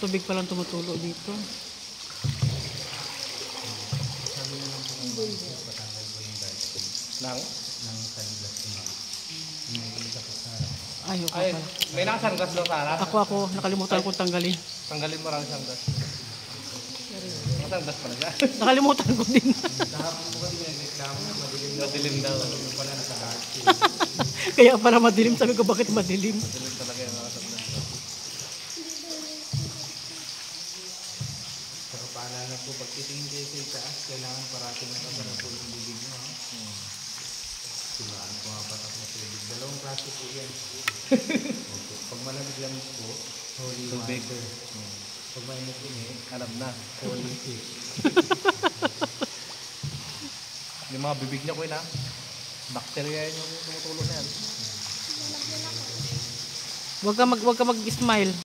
tubig palang tumutulo dito. Sabi na lang po kung patanggal ko yung diet ko ng sunglass ko na. May isa pa sa harap. Ay, okay Ay, pala. may nakasanggas daw sana. Ako, nakalimutan kong tanggalin. Tanggalin mo lang sanggas. Masanggas pa na siya. Nakalimutan ko din. Kahapon po kasi may reklamo na madilim daw. Madilim daw. Yung pala nasa dark. Kaya para madilim, sabi ko bakit madilim? Madilim talaga yung nakasanggas. Saka paalala po, pag titingin kayo sa itaas, kailangan parating nakasara po yung bibig mo. Simaan po nga patak na tubig. Dalawang klase po yan. Opo. Pag malamig lang po, holy Tubig. water. Pag mainit-init, Alam na. holy fish. Yung mga bibig niya ko yun ha. Bacteria yun yung tumutulo na yan. Huwag ka mag-smile.